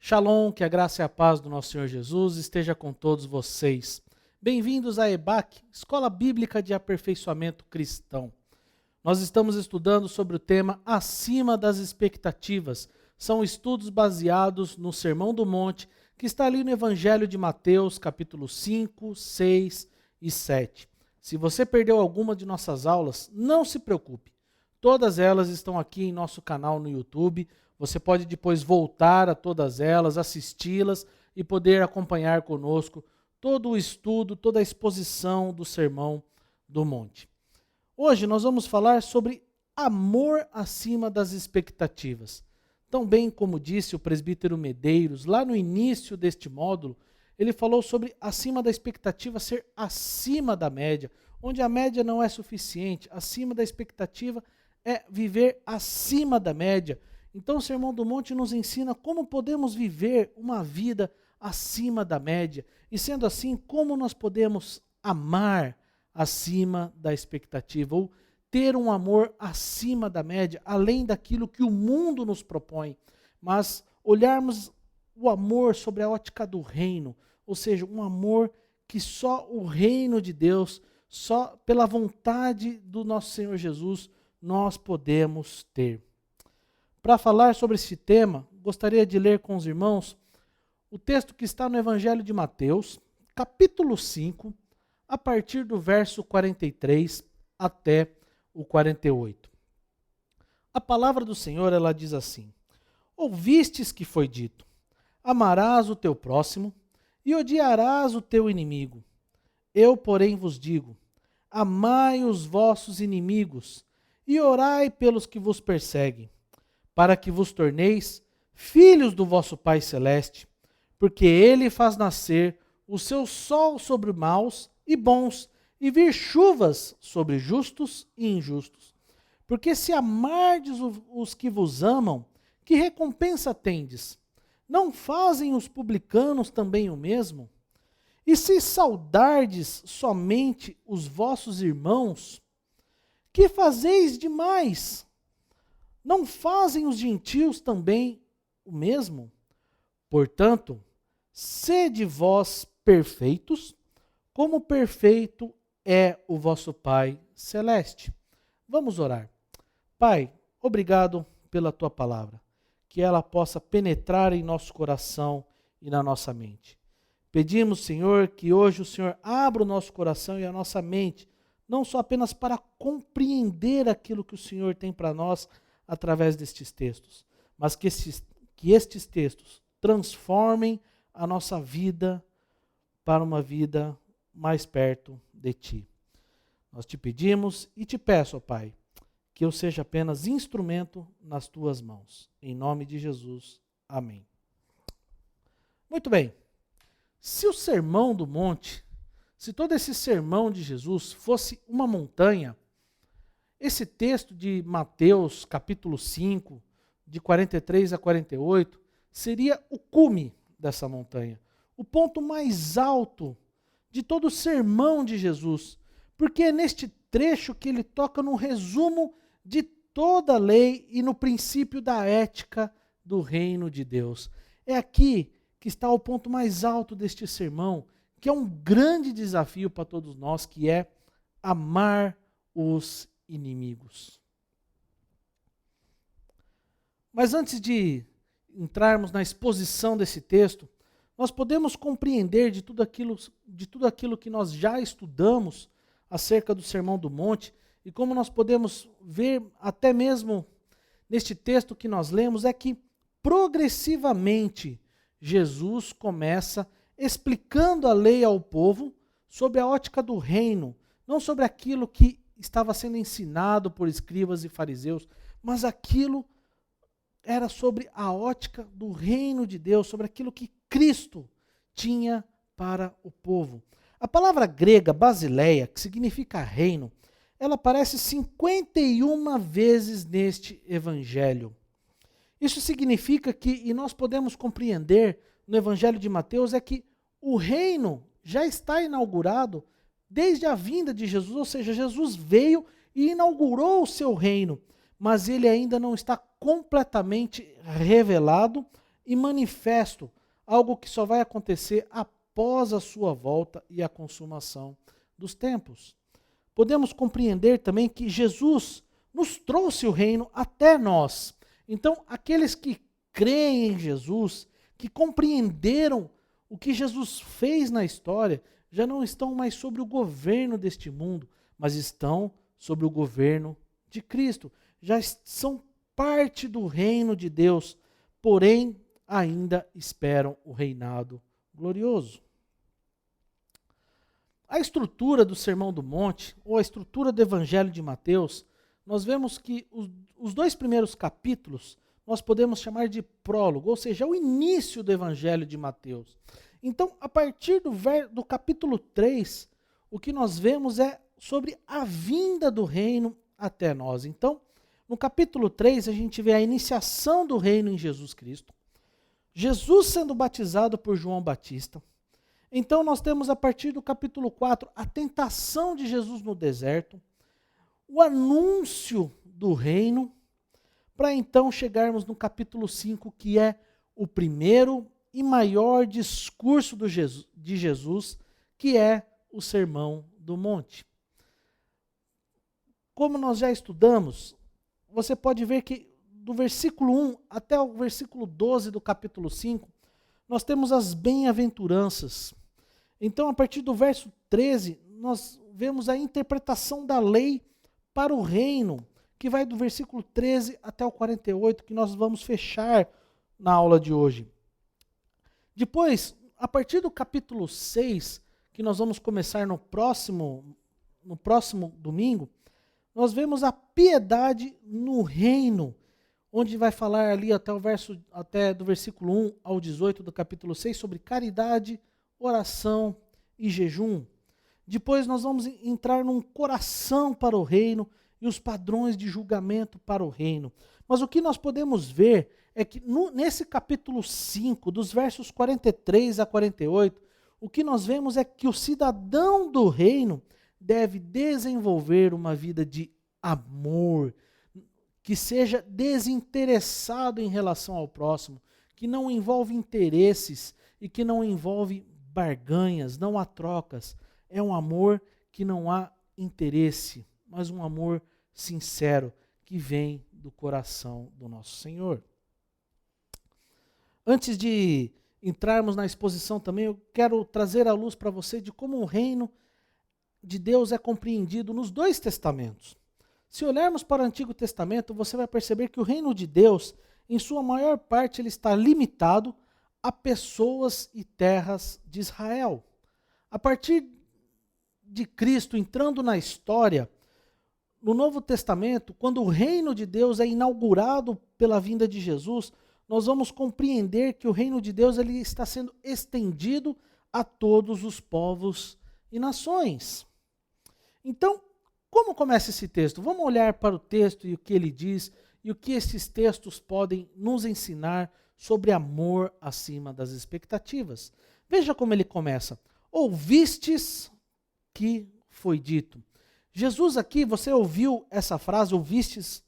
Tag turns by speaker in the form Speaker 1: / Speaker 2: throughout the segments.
Speaker 1: Shalom, que a graça e a paz do nosso Senhor Jesus esteja com todos vocês. Bem-vindos à EBAC, Escola Bíblica de Aperfeiçoamento Cristão. Nós estamos estudando sobre o tema Acima das Expectativas. São estudos baseados no Sermão do Monte, que está ali no Evangelho de Mateus, capítulo 5, 6 e 7. Se você perdeu alguma de nossas aulas, não se preocupe. Todas elas estão aqui em nosso canal no YouTube. Você pode depois voltar a todas elas, assisti-las e poder acompanhar conosco todo o estudo, toda a exposição do Sermão do Monte. Hoje nós vamos falar sobre amor acima das expectativas. Tão bem como disse o presbítero Medeiros, lá no início deste módulo, ele falou sobre acima da expectativa ser acima da média, onde a média não é suficiente, acima da expectativa é viver acima da média. Então o Sermão do Monte nos ensina como podemos viver uma vida acima da média. E sendo assim, como nós podemos amar acima da expectativa, ou ter um amor acima da média, além daquilo que o mundo nos propõe. Mas olharmos o amor sobre a ótica do reino, ou seja, um amor que só o reino de Deus, só pela vontade do nosso Senhor Jesus, nós podemos ter. Para falar sobre esse tema, gostaria de ler com os irmãos o texto que está no Evangelho de Mateus, capítulo 5, a partir do verso 43 até o 48. A palavra do Senhor, ela diz assim: Ouvistes que foi dito, amarás o teu próximo e odiarás o teu inimigo. Eu, porém, vos digo, amai os vossos inimigos e orai pelos que vos perseguem, para que vos torneis filhos do vosso Pai Celeste, porque Ele faz nascer o seu sol sobre maus e bons, e vir chuvas sobre justos e injustos. Porque se amardes os que vos amam, que recompensa tendes? Não fazem os publicanos também o mesmo? E se saudardes somente os vossos irmãos, que fazeis demais? Não fazem os gentios também o mesmo? Portanto, sede vós perfeitos, como perfeito é o vosso Pai Celeste. Vamos orar. Pai, obrigado pela tua palavra, que ela possa penetrar em nosso coração e na nossa mente. Pedimos, Senhor, que hoje o Senhor abra o nosso coração e a nossa mente, não só apenas para compreender aquilo que o Senhor tem para nós, através destes textos, mas que estes textos transformem a nossa vida para uma vida mais perto de Ti. Nós te pedimos e te peço, ó Pai, que eu seja apenas instrumento nas Tuas mãos. Em nome de Jesus, amém. Muito bem, se o Sermão do Monte, se todo esse sermão de Jesus fosse uma montanha, esse texto de Mateus, capítulo 5, de 43 a 48, seria o cume dessa montanha, o ponto mais alto de todo o sermão de Jesus, porque é neste trecho que ele toca no resumo de toda a lei e no princípio da ética do reino de Deus. É aqui que está o ponto mais alto deste sermão, que é um grande desafio para todos nós, que é amar os inimigos. Mas antes de entrarmos na exposição desse texto, nós podemos compreender de tudo aquilo que nós já estudamos acerca do Sermão do Monte, e como nós podemos ver até mesmo neste texto que nós lemos, é que progressivamente Jesus começa explicando a lei ao povo sobre a ótica do reino, não sobre aquilo que estava sendo ensinado por escribas e fariseus, mas aquilo era sobre a ótica do reino de Deus, sobre aquilo que Cristo tinha para o povo. A palavra grega basileia, que significa reino, ela aparece 51 vezes neste evangelho. Isso significa que, e nós podemos compreender no evangelho de Mateus, é que o reino já está inaugurado desde a vinda de Jesus, ou seja, Jesus veio e inaugurou o seu reino, mas ele ainda não está completamente revelado e manifesto, algo que só vai acontecer após a sua volta e a consumação dos tempos. Podemos compreender também que Jesus nos trouxe o reino até nós. Então, aqueles que creem em Jesus, que compreenderam o que Jesus fez na história, já não estão mais sobre o governo deste mundo, mas estão sobre o governo de Cristo. Já são parte do reino de Deus, porém ainda esperam o reinado glorioso. A estrutura do Sermão do Monte, ou a estrutura do Evangelho de Mateus, nós vemos que os 2 primeiros capítulos nós podemos chamar de prólogo, ou seja, o início do Evangelho de Mateus. Então, a partir do capítulo 3, o que nós vemos é sobre a vinda do reino até nós. Então, no capítulo 3, a gente vê a iniciação do reino em Jesus Cristo, Jesus sendo batizado por João Batista. Então, nós temos a partir do capítulo 4, a tentação de Jesus no deserto, o anúncio do reino, para então chegarmos no capítulo 5, que é o primeiro e maior discurso de Jesus, que é o Sermão do Monte. Como nós já estudamos, você pode ver que do versículo 1 até o versículo 12 do capítulo 5, nós temos as bem-aventuranças. Então, a partir do verso 13, nós vemos a interpretação da lei para o reino, que vai do versículo 13 até o 48, que nós vamos fechar na aula de hoje. Depois, a partir do capítulo 6, que nós vamos começar no próximo domingo, nós vemos a piedade no reino, onde vai falar ali até do versículo 1 ao 18 do capítulo 6 sobre caridade, oração e jejum. Depois nós vamos entrar num coração para o reino e os padrões de julgamento para o reino. Mas o que nós podemos ver é que nesse capítulo 5, dos versos 43 a 48, o que nós vemos é que o cidadão do reino deve desenvolver uma vida de amor, que seja desinteressado em relação ao próximo, que não envolve interesses e que não envolve barganhas, não há trocas. É um amor que não há interesse, mas um amor sincero que vem do coração do nosso Senhor. Antes de entrarmos na exposição também, eu quero trazer à luz para você de como o reino de Deus é compreendido nos 2 testamentos. Se olharmos para o Antigo Testamento, você vai perceber que o reino de Deus, em sua maior parte, ele está limitado a pessoas e terras de Israel. A partir de Cristo entrando na história, no Novo Testamento, quando o reino de Deus é inaugurado pela vinda de Jesus, nós vamos compreender que o reino de Deus ele está sendo estendido a todos os povos e nações. Então, como começa esse texto? Vamos olhar para o texto e o que ele diz e o que esses textos podem nos ensinar sobre amor acima das expectativas. Veja como ele começa. Ouvistes que foi dito. Jesus aqui, você ouviu essa frase, ouvistes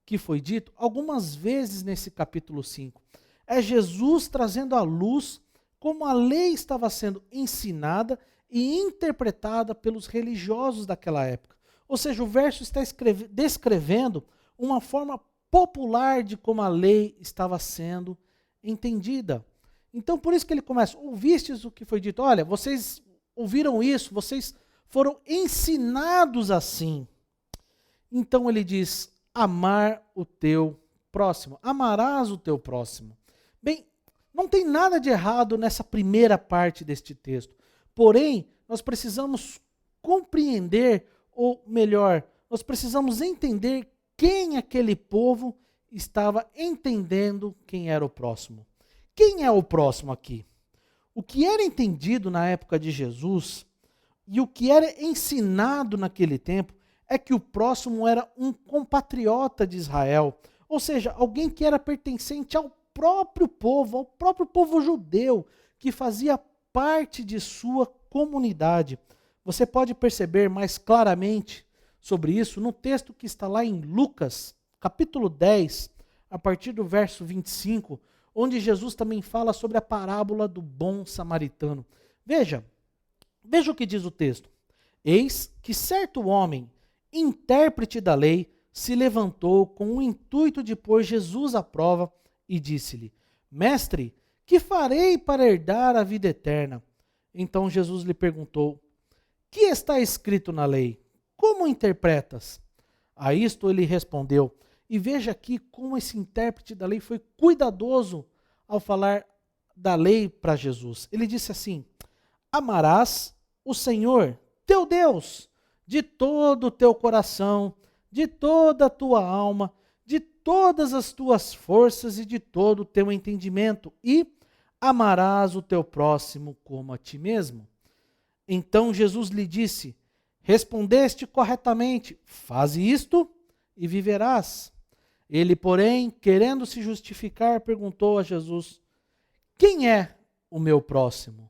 Speaker 1: que foi dito, algumas vezes nesse capítulo 5. É Jesus trazendo à luz como a lei estava sendo ensinada e interpretada pelos religiosos daquela época. Ou seja, o verso está descrevendo uma forma popular de como a lei estava sendo entendida. Então, por isso que ele começa, ouvistes o que foi dito. Olha, vocês ouviram isso, vocês foram ensinados assim. Então ele diz, amar o teu próximo. Amarás o teu próximo. Bem, não tem nada de errado nessa primeira parte deste texto. Porém, nós precisamos compreender, ou melhor, nós precisamos entender quem aquele povo estava entendendo quem era o próximo. Quem é o próximo aqui? O que era entendido na época de Jesus e o que era ensinado naquele tempo é que o próximo era um compatriota de Israel, ou seja, alguém que era pertencente ao próprio povo judeu, que fazia parte de sua comunidade. Você pode perceber mais claramente sobre isso no texto que está lá em Lucas, capítulo 10, a partir do verso 25, onde Jesus também fala sobre a parábola do bom samaritano. Veja o que diz o texto. Eis que certo homem, intérprete da lei, se levantou com o intuito de pôr Jesus à prova e disse-lhe: Mestre, que farei para herdar a vida eterna? Então Jesus lhe perguntou: Que está escrito na lei? Como interpretas? A isto ele respondeu. E veja aqui como esse intérprete da lei foi cuidadoso ao falar da lei para Jesus. Ele disse assim: Amarás o Senhor, teu Deus, de todo o teu coração, de toda a tua alma, de todas as tuas forças e de todo o teu entendimento, e amarás o teu próximo como a ti mesmo. Então Jesus lhe disse: Respondeste corretamente, faze isto e viverás. Ele, porém, querendo se justificar, perguntou a Jesus: Quem é o meu próximo?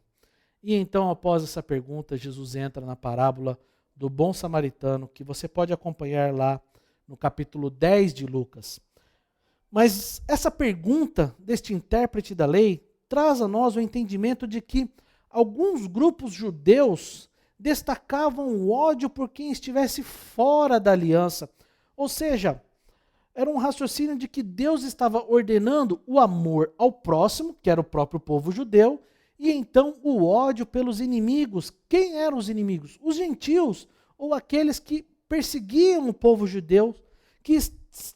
Speaker 1: E então, após essa pergunta, Jesus entra na parábola do bom samaritano, que você pode acompanhar lá no capítulo 10 de Lucas. Mas essa pergunta deste intérprete da lei traz a nós o entendimento de que alguns grupos judeus destacavam o ódio por quem estivesse fora da aliança. Ou seja, era um raciocínio de que Deus estava ordenando o amor ao próximo, que era o próprio povo judeu, e então o ódio pelos inimigos. Quem eram os inimigos? Os gentios, ou aqueles que perseguiam o povo judeu, que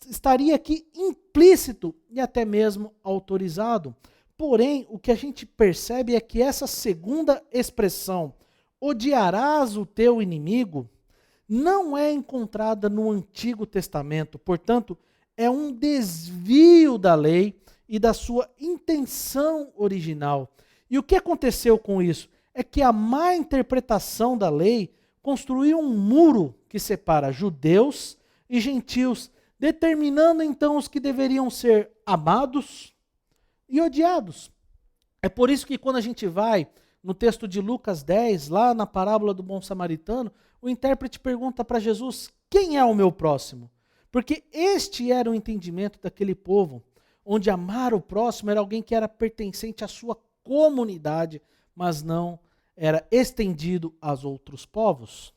Speaker 1: estaria aqui implícito e até mesmo autorizado. Porém, o que a gente percebe é que essa segunda expressão, odiarás o teu inimigo, não é encontrada no Antigo Testamento. Portanto, é um desvio da lei e da sua intenção original. E o que aconteceu com isso? É que a má interpretação da lei construiu um muro que separa judeus e gentios, determinando então os que deveriam ser amados e odiados. É por isso que quando a gente vai no texto de Lucas 10, lá na parábola do bom samaritano, o intérprete pergunta para Jesus: quem é o meu próximo? Porque este era o entendimento daquele povo, onde amar o próximo era alguém que era pertencente à sua comunidade, mas não era estendido aos outros povos.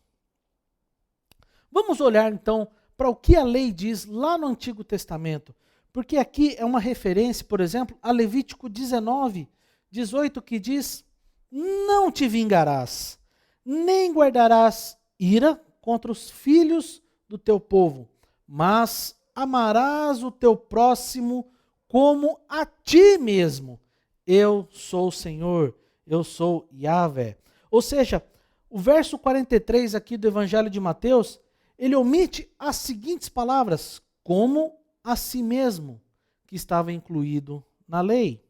Speaker 1: Vamos olhar então para o que a lei diz lá no Antigo Testamento, porque aqui é uma referência, por exemplo, a Levítico 19, 18, que diz: não te vingarás, nem guardarás ira contra os filhos do teu povo, mas amarás o teu próximo como a ti mesmo. Eu sou o Senhor, eu sou Yahvé. Ou seja, o verso 43 aqui do Evangelho de Mateus, ele omite as seguintes palavras: como a si mesmo, que estava incluído na lei.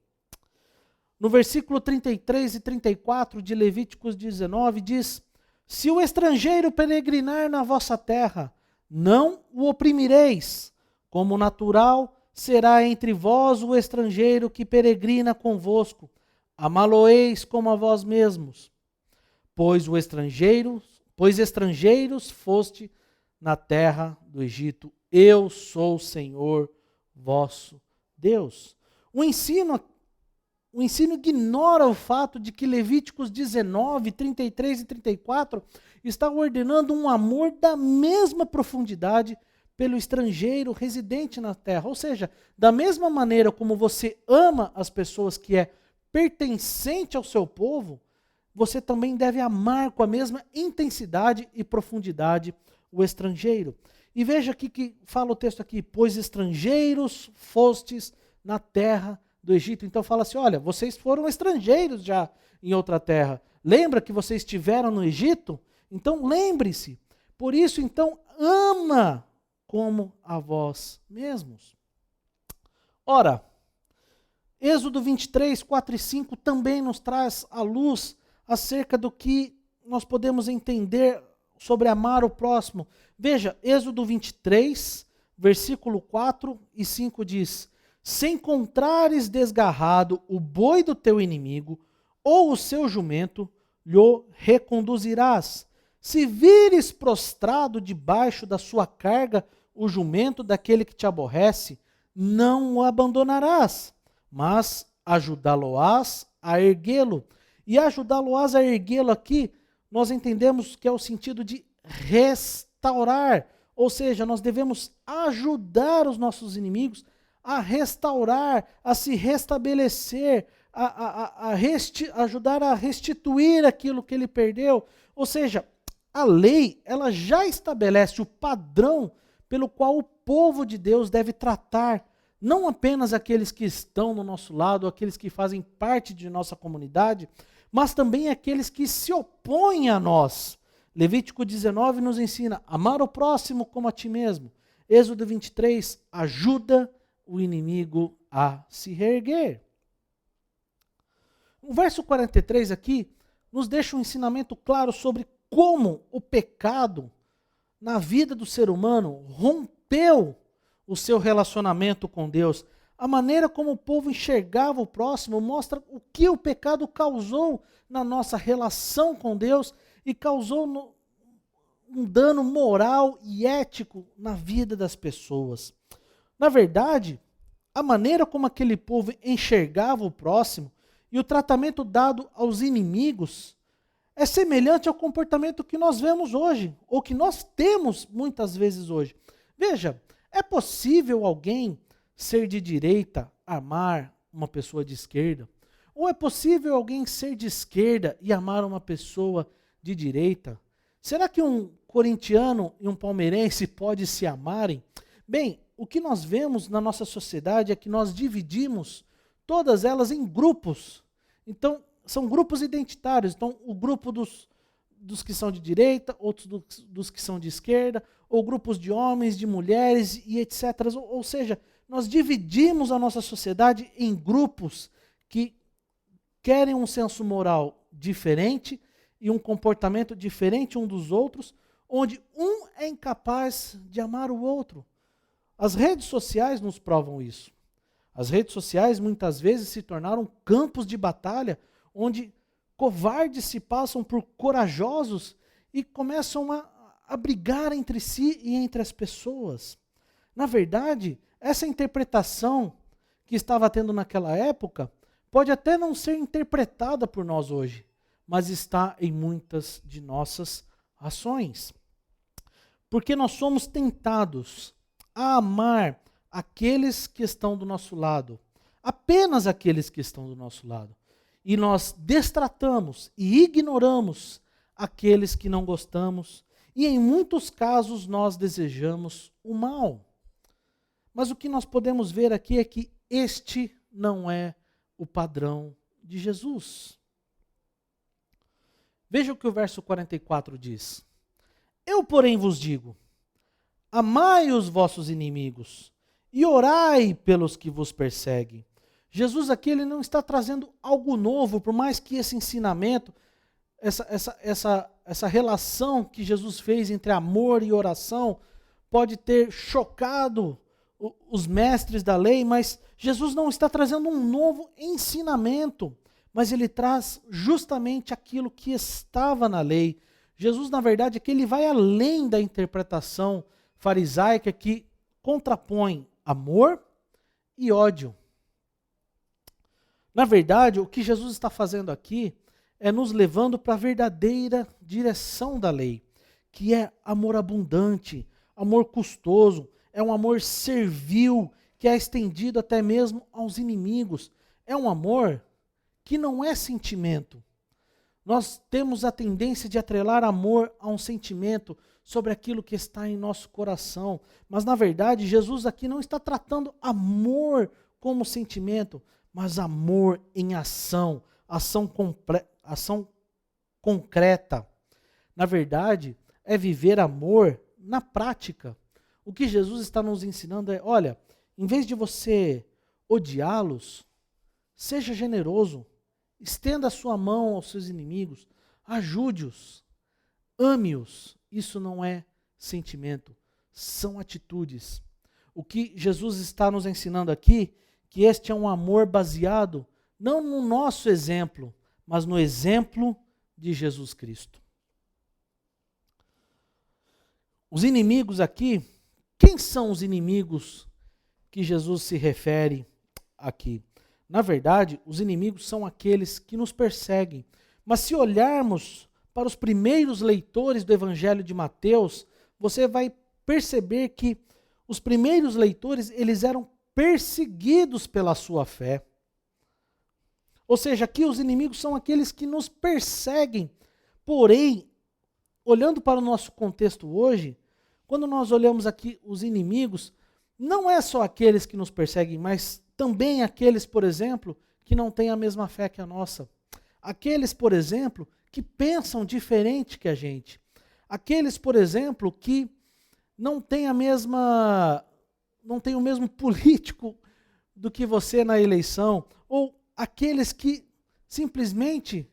Speaker 1: No versículo 33 e 34 de Levíticos 19 diz: se o estrangeiro peregrinar na vossa terra, não o oprimireis, como natural será entre vós o estrangeiro que peregrina convosco, amá-lo-eis como a vós mesmos, pois estrangeiros foste na terra do Egito. Eu sou o Senhor vosso Deus. O ensino ignora o fato de que Levíticos 19, 33 e 34 está ordenando um amor da mesma profundidade pelo estrangeiro residente na terra. Ou seja, da mesma maneira como você ama as pessoas que é pertencente ao seu povo, você também deve amar com a mesma intensidade e profundidade o estrangeiro. E veja aqui que fala o texto aqui: pois estrangeiros fostes na terra do Egito. Então fala assim: olha, vocês foram estrangeiros já em outra terra. Lembra que vocês estiveram no Egito? Então lembre-se. Por isso, então, ama como a vós mesmos. Ora, Êxodo 23, 4 e 5 também nos traz à luz acerca do que nós podemos entender sobre amar o próximo. Veja, Êxodo 23, versículo 4 e 5 diz: se encontrares desgarrado o boi do teu inimigo, ou o seu jumento, lhe reconduzirás. Se vires prostrado debaixo da sua carga o jumento daquele que te aborrece, não o abandonarás, mas ajudá-lo-ás a erguê-lo. E ajudá-lo-ás a erguê-lo aqui, nós entendemos que é o sentido de restaurar. Ou seja, nós devemos ajudar os nossos inimigos a restaurar, a se restabelecer, ajudar a restituir aquilo que ele perdeu. Ou seja, a lei, ela já estabelece o padrão pelo qual o povo de Deus deve tratar não apenas aqueles que estão no nosso lado, aqueles que fazem parte de nossa comunidade, mas também aqueles que se opõem a nós. Levítico 19 nos ensina a amar o próximo como a ti mesmo. Êxodo 23, ajuda o inimigo a se reerguer. O verso 43 aqui nos deixa um ensinamento claro sobre como o pecado na vida do ser humano rompeu o seu relacionamento com Deus. A maneira como o povo enxergava o próximo mostra o que o pecado causou na nossa relação com Deus e causou um dano moral e ético na vida das pessoas. Na verdade, a maneira como aquele povo enxergava o próximo e o tratamento dado aos inimigos é semelhante ao comportamento que nós vemos hoje, ou que nós temos muitas vezes hoje. Veja, é possível alguém ser de direita, amar uma pessoa de esquerda? Ou é possível alguém ser de esquerda e amar uma pessoa de direita? Será que um corintiano e um palmeirense podem se amarem? Bem, o que nós vemos na nossa sociedade é que nós dividimos todas elas em grupos. Então, são grupos identitários. Então, o grupo dos que são de direita, outros dos que são de esquerda, ou grupos de homens, de mulheres e etc. Ou seja, nós dividimos a nossa sociedade em grupos que querem um senso moral diferente e um comportamento diferente um dos outros, onde um é incapaz de amar o outro. As redes sociais nos provam isso. As redes sociais muitas vezes se tornaram campos de batalha onde covardes se passam por corajosos e começam a brigar entre si e entre as pessoas. Na verdade, essa interpretação que estava tendo naquela época pode até não ser interpretada por nós hoje, mas está em muitas de nossas ações. Porque nós somos tentados a amar aqueles que estão do nosso lado, apenas aqueles que estão do nosso lado. E nós destratamos e ignoramos aqueles que não gostamos, e em muitos casos nós desejamos o mal. Mas o que nós podemos ver aqui é que este não é o padrão de Jesus. Veja o que o verso 44 diz. Eu, porém, vos digo, amai os vossos inimigos e orai pelos que vos perseguem. Jesus aqui ele não está trazendo algo novo, por mais que esse ensinamento, essa relação que Jesus fez entre amor e oração pode ter chocado os mestres da lei, mas Jesus não está trazendo um novo ensinamento, mas ele traz justamente aquilo que estava na lei. Jesus, na verdade, é que ele vai além da interpretação farisaica que contrapõe amor e ódio. Na verdade, o que Jesus está fazendo aqui é nos levando para a verdadeira direção da lei, que é amor abundante, amor custoso, é um amor servil, que é estendido até mesmo aos inimigos. É um amor que não é sentimento. Nós temos a tendência de atrelar amor a um sentimento sobre aquilo que está em nosso coração. Mas, na verdade, Jesus aqui não está tratando amor como sentimento, mas amor em ação, ação concreta. Na verdade, é viver amor na prática. O que Jesus está nos ensinando é, olha, em vez de você odiá-los, seja generoso, estenda a sua mão aos seus inimigos, ajude-os, ame-os. Isso não é sentimento, são atitudes. O que Jesus está nos ensinando aqui, que este é um amor baseado não no nosso exemplo, mas no exemplo de Jesus Cristo. Os inimigos aqui, quem são os inimigos que Jesus se refere aqui? Na verdade, os inimigos são aqueles que nos perseguem. Mas se olharmos para os primeiros leitores do Evangelho de Mateus, você vai perceber que os primeiros leitores, eles eram perseguidos pela sua fé. Ou seja, aqui os inimigos são aqueles que nos perseguem. Porém, olhando para o nosso contexto hoje, quando nós olhamos aqui os inimigos, não é só aqueles que nos perseguem, mas também aqueles, por exemplo, que não têm a mesma fé que a nossa. Aqueles, por exemplo, que pensam diferente que a gente. Aqueles, por exemplo, que não têm o mesmo político do que você na eleição, ou aqueles que simplesmente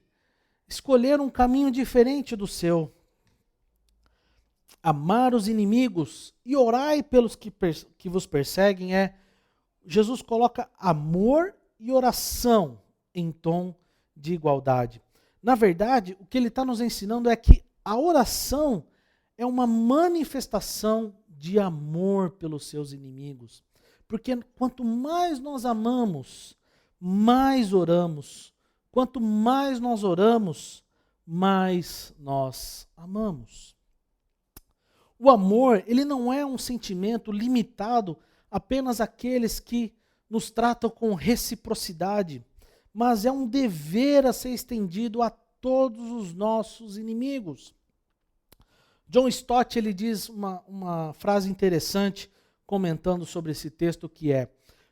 Speaker 1: escolheram um caminho diferente do seu. Amar os inimigos e orai pelos que vos perseguem Jesus coloca amor e oração em tom de igualdade. Na verdade, o que ele está nos ensinando é que a oração é uma manifestação de amor pelos seus inimigos. Porque quanto mais nós amamos, mais oramos. Quanto mais nós oramos, mais nós amamos. O amor, ele não é um sentimento limitado apenas àqueles que nos tratam com reciprocidade, mas é um dever a ser estendido a todos os nossos inimigos. John Stott, ele diz uma frase interessante comentando sobre esse texto que é: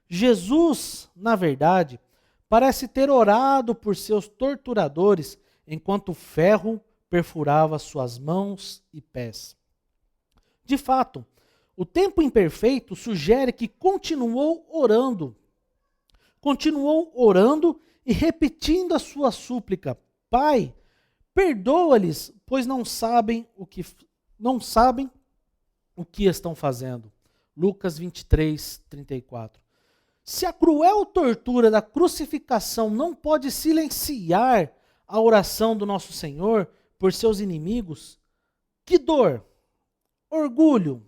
Speaker 1: Jesus, na verdade, parece ter orado por seus torturadores enquanto o ferro perfurava suas mãos e pés. De fato, o tempo imperfeito sugere que continuou orando e repetindo a sua súplica: Pai, perdoa-lhes, pois não sabem o que estão fazendo. Lucas 23, 34. Se a cruel tortura da crucificação não pode silenciar a oração do nosso Senhor por seus inimigos, que dor, orgulho,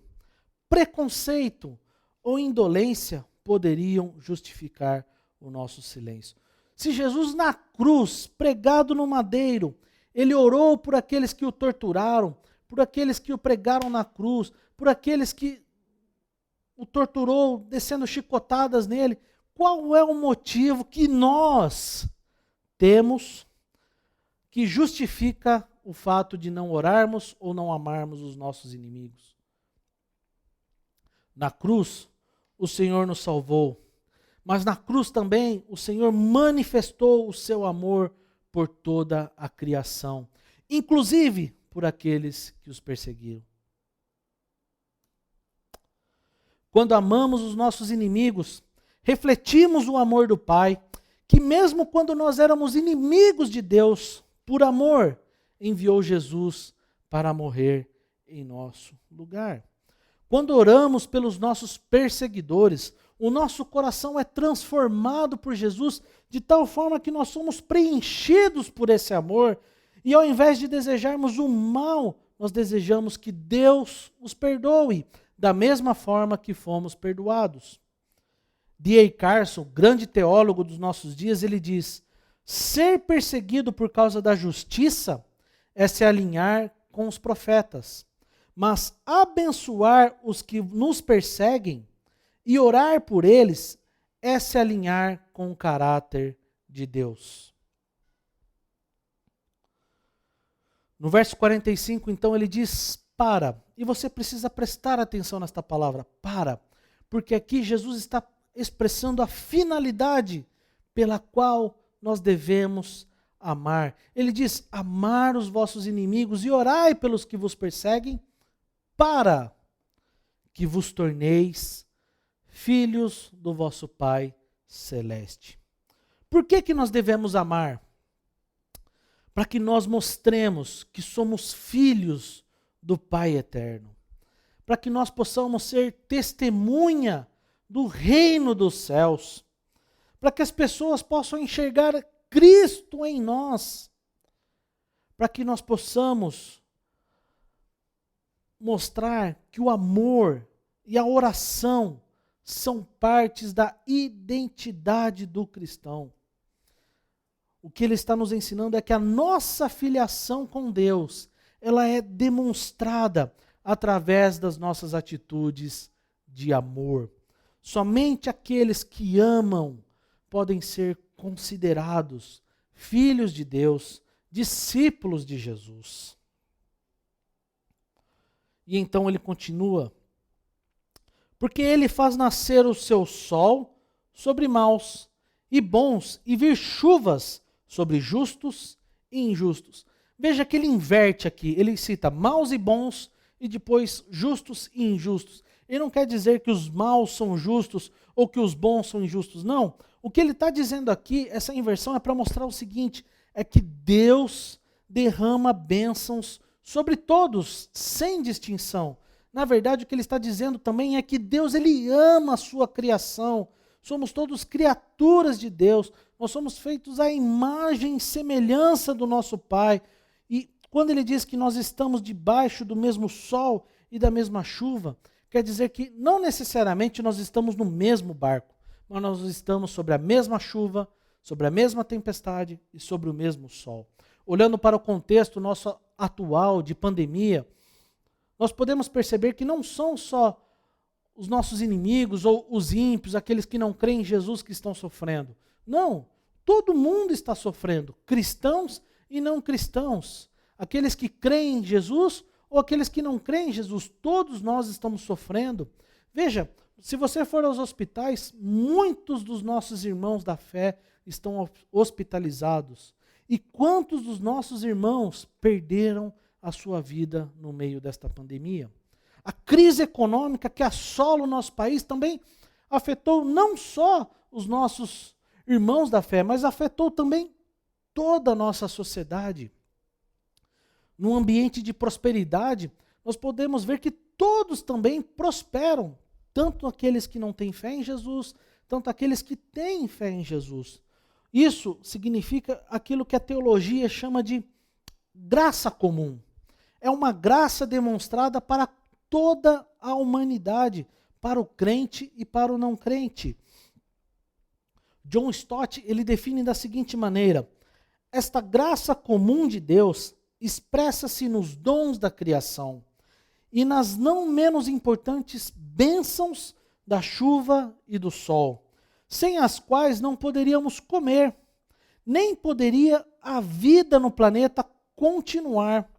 Speaker 1: preconceito ou indolência poderiam justificar o nosso silêncio? Se Jesus na cruz, pregado no madeiro, ele orou por aqueles que o torturaram, por aqueles que o pregaram na cruz, por aqueles que o torturou, descendo chicotadas nele, qual é o motivo que nós temos que justifica o fato de não orarmos ou não amarmos os nossos inimigos? Na cruz, o Senhor nos salvou, mas na cruz também o Senhor manifestou o seu amor por toda a criação, inclusive por aqueles que os perseguiram. Quando amamos os nossos inimigos, refletimos o amor do Pai, que mesmo quando nós éramos inimigos de Deus, por amor, enviou Jesus para morrer em nosso lugar. Quando oramos pelos nossos perseguidores, o nosso coração é transformado por Jesus de tal forma que nós somos preenchidos por esse amor, e ao invés de desejarmos o mal, nós desejamos que Deus os perdoe, da mesma forma que fomos perdoados. D.A. Carson, grande teólogo dos nossos dias, ele diz: ser perseguido por causa da justiça é se alinhar com os profetas, mas abençoar os que nos perseguem e orar por eles é se alinhar com o caráter de Deus. No verso 45, então, ele diz: para. E você precisa prestar atenção nesta palavra, para. Porque aqui Jesus está expressando a finalidade pela qual nós devemos amar. Ele diz: amar os vossos inimigos e orai pelos que vos perseguem, para que vos torneis filhos do vosso Pai Celeste. Por que nós devemos amar? Para que nós mostremos que somos filhos do Pai Eterno. Para que nós possamos ser testemunha do reino dos céus. Para que as pessoas possam enxergar Cristo em nós. Para que nós possamos mostrar que o amor e a oração são partes da identidade do cristão. O que ele está nos ensinando é que a nossa filiação com Deus, ela é demonstrada através das nossas atitudes de amor. Somente aqueles que amam podem ser considerados filhos de Deus, discípulos de Jesus. E então ele continua: porque ele faz nascer o seu sol sobre maus e bons, e vir chuvas sobre justos e injustos. Veja que ele inverte aqui, ele cita maus e bons, e depois justos e injustos. Ele não quer dizer que os maus são justos ou que os bons são injustos, não. O que ele está dizendo aqui, essa inversão, é para mostrar o seguinte, é que Deus derrama bênçãos sobre todos, sem distinção. Na verdade, o que ele está dizendo também é que Deus, ele ama a sua criação. Somos todos criaturas de Deus. Nós somos feitos à imagem e semelhança do nosso Pai. E quando ele diz que nós estamos debaixo do mesmo sol e da mesma chuva, quer dizer que não necessariamente nós estamos no mesmo barco, mas nós estamos sobre a mesma chuva, sobre a mesma tempestade e sobre o mesmo sol. Olhando para o contexto nosso atual de pandemia, nós podemos perceber que não são só os nossos inimigos ou os ímpios, aqueles que não creem em Jesus, que estão sofrendo. Não, todo mundo está sofrendo, cristãos e não cristãos. Aqueles que creem em Jesus ou aqueles que não creem em Jesus, todos nós estamos sofrendo. Veja, se você for aos hospitais, muitos dos nossos irmãos da fé estão hospitalizados. E quantos dos nossos irmãos perderam a sua vida no meio desta pandemia? A crise econômica que assola o nosso país também afetou não só os nossos irmãos da fé, mas afetou também toda a nossa sociedade. Num ambiente de prosperidade, nós podemos ver que todos também prosperam, tanto aqueles que não têm fé em Jesus, tanto aqueles que têm fé em Jesus. Isso significa aquilo que a teologia chama de graça comum. É uma graça demonstrada para toda a humanidade, para o crente e para o não crente. John Stott, ele define da seguinte maneira: esta graça comum de Deus expressa-se nos dons da criação e nas não menos importantes bênçãos da chuva e do sol, sem as quais não poderíamos comer, nem poderia a vida no planeta continuar.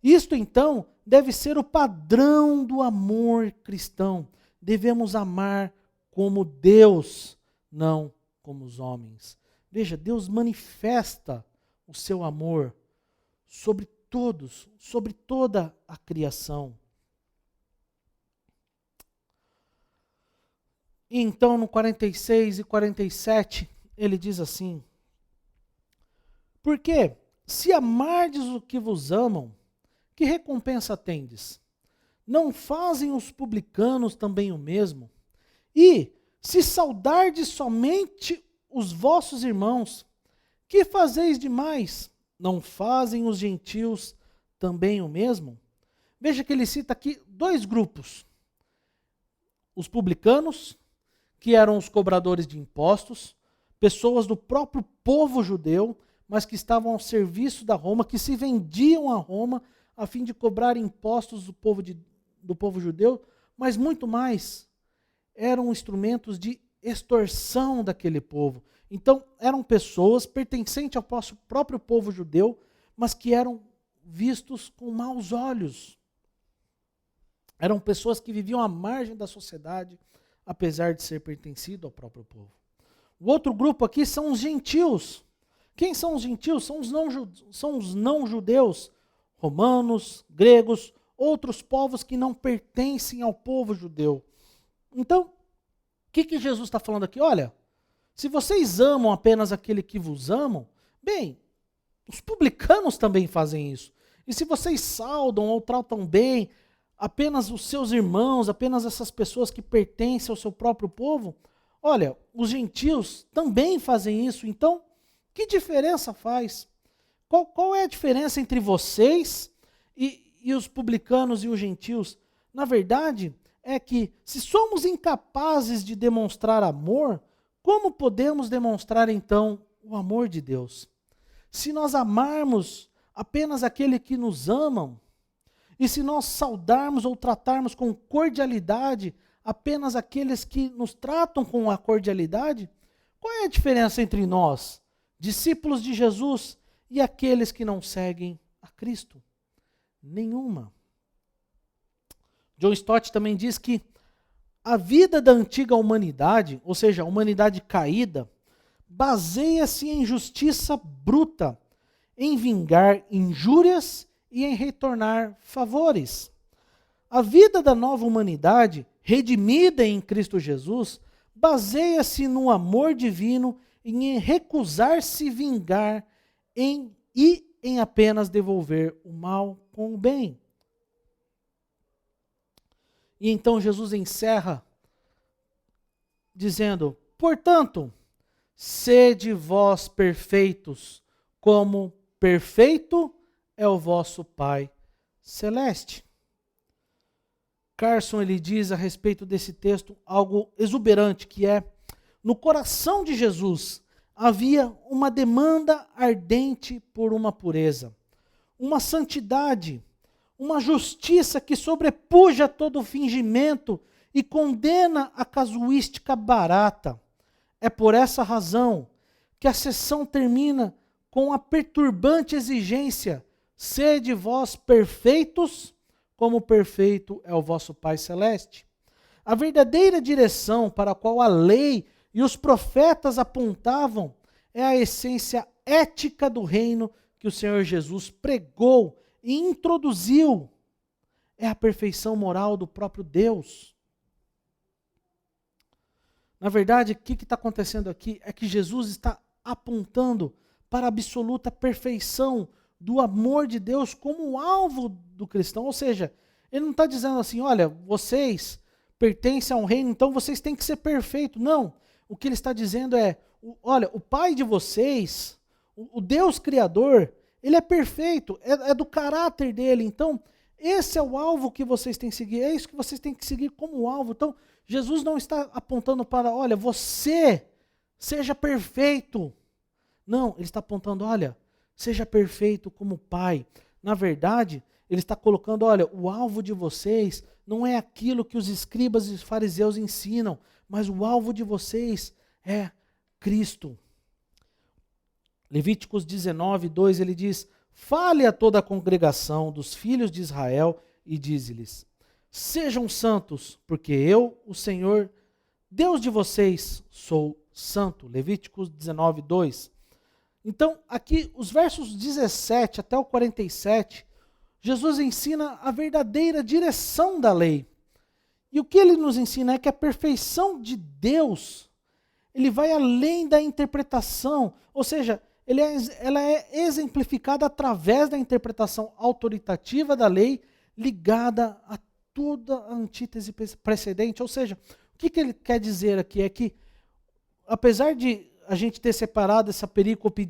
Speaker 1: Isto, então, deve ser o padrão do amor cristão. Devemos amar como Deus, não como os homens. Veja, Deus manifesta o seu amor sobre todos, sobre toda a criação. E então, no 46 e 47, ele diz assim: porque se amardes o que vos amam, que recompensa tendes? Não fazem os publicanos também o mesmo? E, se saudardes somente os vossos irmãos, que fazeis demais? Não fazem os gentios também o mesmo? Veja que ele cita aqui dois grupos. Os publicanos, que eram os cobradores de impostos, pessoas do próprio povo judeu, mas que estavam ao serviço da Roma, que se vendiam a Roma a fim de cobrar impostos do povo judeu, mas muito mais, eram instrumentos de extorsão daquele povo. Então, eram pessoas pertencentes ao próprio povo judeu, mas que eram vistos com maus olhos. Eram pessoas que viviam à margem da sociedade, apesar de ser pertencido ao próprio povo. O outro grupo aqui são os gentios. Quem são os gentios? São os não-judeus, romanos, gregos, outros povos que não pertencem ao povo judeu. Então, o que Jesus está falando aqui? Olha, se vocês amam apenas aquele que vos amam, bem, os publicanos também fazem isso. E se vocês saudam ou tratam bem apenas os seus irmãos, apenas essas pessoas que pertencem ao seu próprio povo, olha, os gentios também fazem isso. Então, que diferença faz? Qual é a diferença entre vocês e os publicanos e os gentios? Na verdade, é que, se somos incapazes de demonstrar amor, como podemos demonstrar então o amor de Deus? Se nós amarmos apenas aquele que nos amam, e se nós saudarmos ou tratarmos com cordialidade apenas aqueles que nos tratam com a cordialidade, qual é a diferença entre nós, discípulos de Jesus, e aqueles que não seguem a Cristo? Nenhuma. John Stott também diz que a vida da antiga humanidade, ou seja, a humanidade caída, baseia-se em justiça bruta, em vingar injúrias e em retornar favores. A vida da nova humanidade, redimida em Cristo Jesus, baseia-se no amor divino e em recusar-se vingar e em apenas devolver o mal com o bem. E então Jesus encerra dizendo: portanto, sede vós perfeitos, como perfeito é o vosso Pai Celeste. Carson, ele diz a respeito desse texto algo exuberante, que é: no coração de Jesus havia uma demanda ardente por uma pureza, uma santidade, uma justiça que sobrepuja todo o fingimento e condena a casuística barata. É por essa razão que a sessão termina com a perturbante exigência: sede vós perfeitos, como perfeito é o vosso Pai Celeste. A verdadeira direção para a qual a lei e os profetas apontavam é a essência ética do reino que o Senhor Jesus pregou e introduziu. É a perfeição moral do próprio Deus. Na verdade, o que está acontecendo aqui é que Jesus está apontando para a absoluta perfeição do amor de Deus como alvo do cristão. Ou seja, ele não está dizendo assim: olha, vocês pertencem a um reino, então vocês têm que ser perfeitos. Não. O que ele está dizendo é: olha, o Pai de vocês, o Deus Criador, ele é perfeito, é do caráter dele. Então, esse é o alvo que vocês têm que seguir, é isso que vocês têm que seguir como alvo. Então, Jesus não está apontando para: olha, você seja perfeito. Não, ele está apontando: olha, seja perfeito como Pai. Na verdade, ele está colocando: olha, o alvo de vocês não é aquilo que os escribas e os fariseus ensinam, mas o alvo de vocês é Cristo. Levíticos 19, 2, ele diz: fale a toda a congregação dos filhos de Israel e dize-lhes: sejam santos, porque eu, o Senhor, Deus de vocês, sou santo. Levíticos 19, 2. Então, aqui, os versos 17 até o 47, Jesus ensina a verdadeira direção da lei. E o que ele nos ensina é que a perfeição de Deus, ele vai além da interpretação, ou seja, ela é exemplificada através da interpretação autoritativa da lei, ligada a toda a antítese precedente. Ou seja, o que ele quer dizer aqui é que, apesar de a gente ter separado essa perícope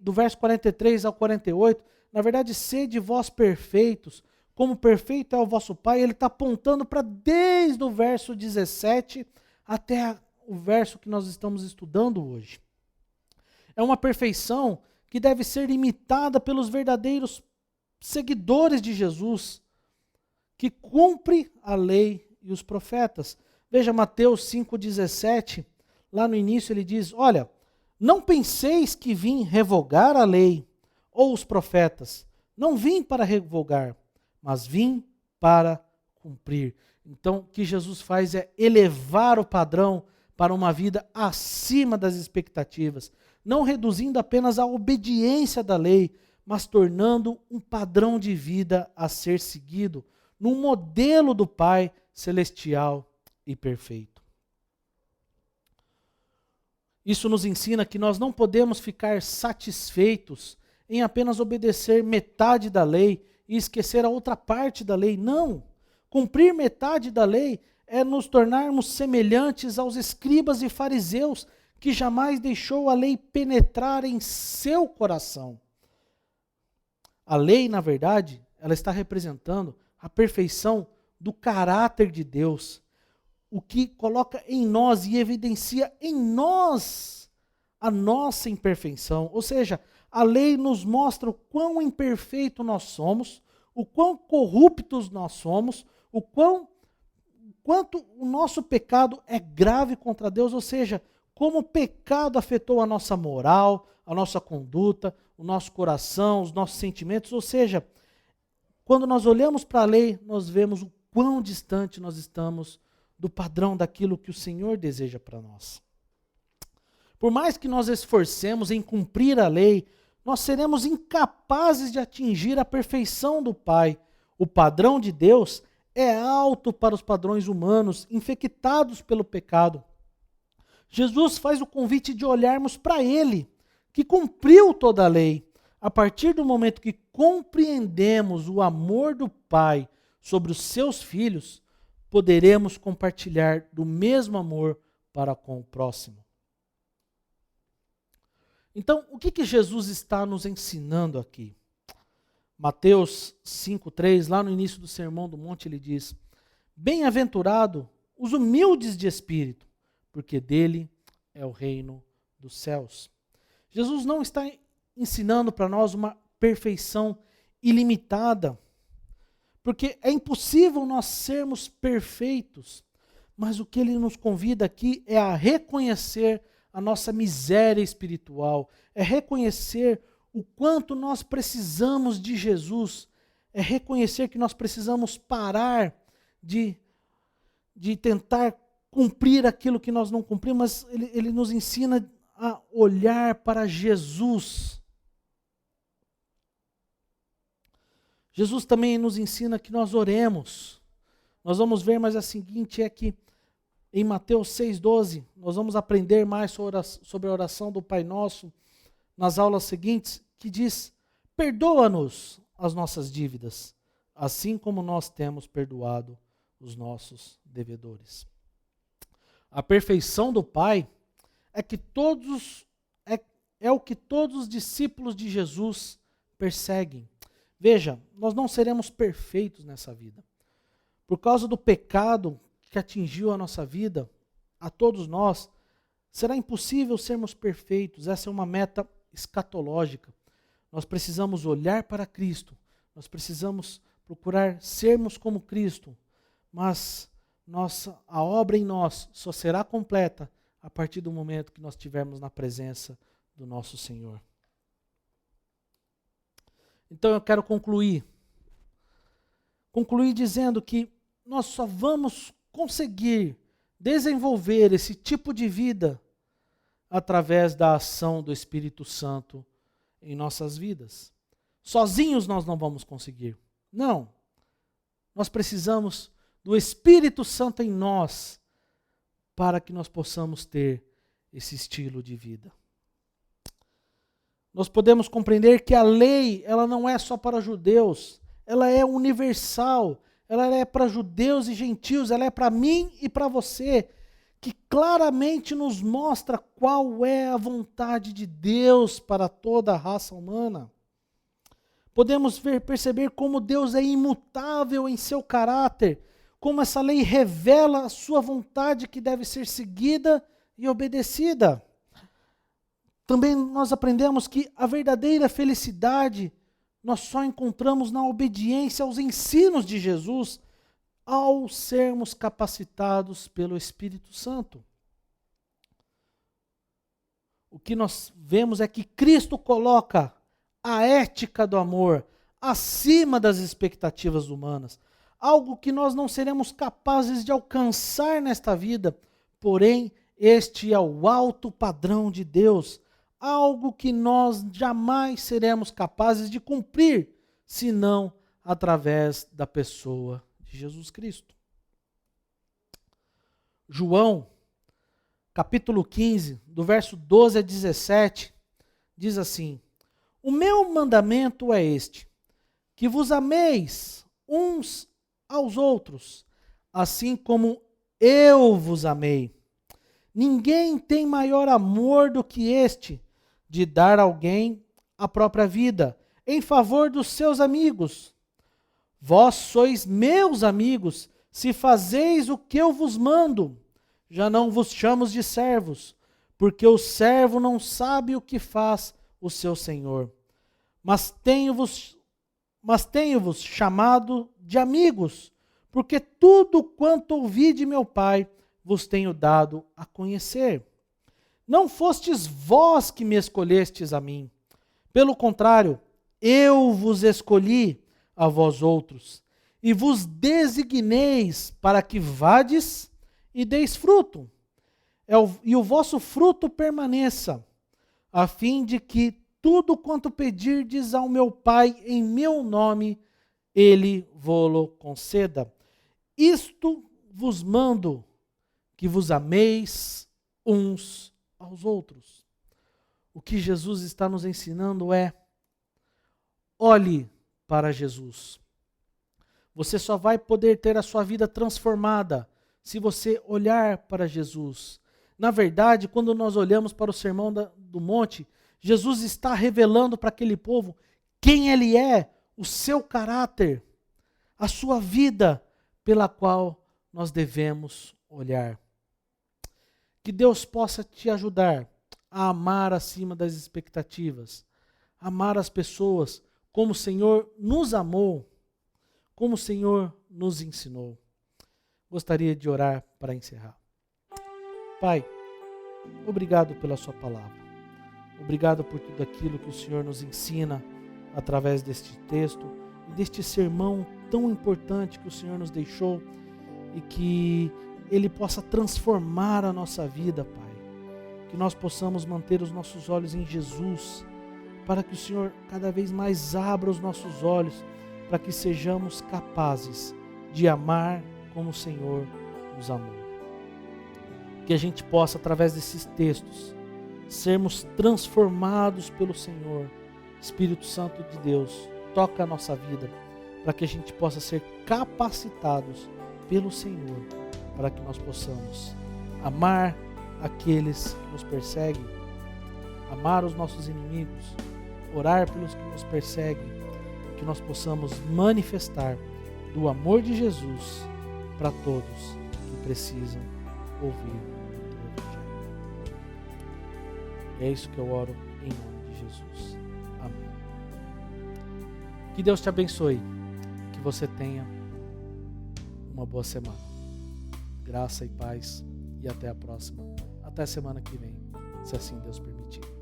Speaker 1: do verso 43 ao 48, na verdade, sede vós perfeitos, como perfeito é o vosso Pai, ele está apontando para desde o verso 17 até o verso que nós estamos estudando hoje. É uma perfeição que deve ser imitada pelos verdadeiros seguidores de Jesus, que cumpre a lei e os profetas. Veja Mateus 5,17, lá no início ele diz: olha, não penseis que vim revogar a lei ou os profetas. Não vim para revogar, mas vim para cumprir. Então, o que Jesus faz é elevar o padrão para uma vida acima das expectativas, não reduzindo apenas a obediência da lei, mas tornando um padrão de vida a ser seguido, num modelo do Pai celestial e perfeito. Isso nos ensina que nós não podemos ficar satisfeitos em apenas obedecer metade da lei e esquecer a outra parte da lei. Não! Cumprir metade da lei é nos tornarmos semelhantes aos escribas e fariseus, que jamais deixou a lei penetrar em seu coração. A lei, na verdade, ela está representando a perfeição do caráter de Deus, o que coloca em nós e evidencia em nós a nossa imperfeição. Ou seja, a lei nos mostra o quão imperfeito nós somos, o quão corruptos nós somos, quanto o nosso pecado é grave contra Deus, ou seja, como o pecado afetou a nossa moral, a nossa conduta, o nosso coração, os nossos sentimentos, ou seja, quando nós olhamos para a lei, nós vemos o quão distante nós estamos do padrão daquilo que o Senhor deseja para nós. Por mais que nós esforcemos em cumprir a lei, nós seremos incapazes de atingir a perfeição do Pai. O padrão de Deus é alto para os padrões humanos, infectados pelo pecado. Jesus faz o convite de olharmos para Ele, que cumpriu toda a lei. A partir do momento que compreendemos o amor do Pai sobre os seus filhos, poderemos compartilhar do mesmo amor para com o próximo. Então, o que Jesus está nos ensinando aqui? Mateus 5,3, lá no início do Sermão do Monte, ele diz: bem-aventurado os humildes de espírito, porque dele é o reino dos céus. Jesus não está ensinando para nós uma perfeição ilimitada, porque é impossível nós sermos perfeitos, mas o que ele nos convida aqui é a reconhecer a nossa miséria espiritual, é reconhecer o quanto nós precisamos de Jesus, é reconhecer que nós precisamos parar de tentar cumprir aquilo que nós não cumprimos, mas ele nos ensina a olhar para Jesus. Jesus também nos ensina que nós oremos. Nós vamos ver, mas a seguinte é que em Mateus 6,12, nós vamos aprender mais sobre a oração do Pai Nosso nas aulas seguintes, que diz: perdoa-nos as nossas dívidas, assim como nós temos perdoado os nossos devedores. A perfeição do Pai é o que todos os discípulos de Jesus perseguem. Veja, nós não seremos perfeitos nessa vida. Por causa do pecado que atingiu a nossa vida, a todos nós, será impossível sermos perfeitos. Essa é uma meta escatológica. Nós precisamos olhar para Cristo, nós precisamos procurar sermos como Cristo, mas a obra em nós só será completa a partir do momento que nós estivermos na presença do nosso Senhor. Então eu quero concluir dizendo que nós só vamos conseguir desenvolver esse tipo de vida através da ação do Espírito Santo em nossas vidas. Sozinhos nós não vamos conseguir. Não. Nós precisamos do Espírito Santo em nós para que nós possamos ter esse estilo de vida. Nós podemos compreender que a lei, ela não é só para judeus, ela é universal, ela é para judeus e gentios, ela é para mim e para você, que claramente nos mostra qual é a vontade de Deus para toda a raça humana. Podemos perceber como Deus é imutável em seu caráter, como essa lei revela a sua vontade que deve ser seguida e obedecida. Também nós aprendemos que a verdadeira felicidade nós só encontramos na obediência aos ensinos de Jesus, ao sermos capacitados pelo Espírito Santo. O que nós vemos é que Cristo coloca a ética do amor acima das expectativas humanas, algo que nós não seremos capazes de alcançar nesta vida, porém este é o alto padrão de Deus, algo que nós jamais seremos capazes de cumprir, senão através da pessoa de Jesus Cristo. João, capítulo 15, do verso 12 a 17, diz assim: o meu mandamento é este, que vos ameis uns aos outros, assim como eu vos amei. Ninguém tem maior amor do que este, de dar a alguém a própria vida, em favor dos seus amigos. Vós sois meus amigos, se fazeis o que eu vos mando. Já não vos chamo de servos, porque o servo não sabe o que faz o seu senhor. Mas tenho-vos chamado de amigos, porque tudo quanto ouvi de meu Pai vos tenho dado a conhecer. Não fostes vós que me escolhestes a mim. Pelo contrário, eu vos escolhi a vós outros, e vos designeis para que vades e deis fruto, e o vosso fruto permaneça, a fim de que tudo quanto pedirdes ao meu Pai em meu nome, ele vô-lo conceda. Isto vos mando, que vos ameis uns aos outros. O que Jesus está nos ensinando é: olhe para Jesus. Você só vai poder ter a sua vida transformada se você olhar para Jesus. Na verdade, quando nós olhamos para o Sermão do Monte, Jesus está revelando para aquele povo quem ele é, o seu caráter, a sua vida pela qual nós devemos olhar. Que Deus possa te ajudar a amar acima das expectativas, amar as pessoas como o Senhor nos amou, como o Senhor nos ensinou. Gostaria de orar para encerrar. Pai, obrigado pela sua palavra. Obrigado por tudo aquilo que o Senhor nos ensina através deste texto e deste sermão tão importante que o Senhor nos deixou e que ele possa transformar a nossa vida, Pai. Que nós possamos manter os nossos olhos em Jesus, para que o Senhor cada vez mais abra os nossos olhos, para que sejamos capazes de amar como o Senhor nos amou. Que a gente possa, através desses textos, sermos transformados pelo Senhor. Espírito Santo de Deus, toca a nossa vida, para que a gente possa ser capacitados pelo Senhor, para que nós possamos amar aqueles que nos perseguem, amar os nossos inimigos, orar pelos que nos perseguem, que nós possamos manifestar do amor de Jesus para todos que precisam ouvir o Evangelho. É isso que eu oro em nome de Jesus. Amém. Que Deus te abençoe, que você tenha uma boa semana. Graça e paz, e até a próxima. Até semana que vem, se assim Deus permitir.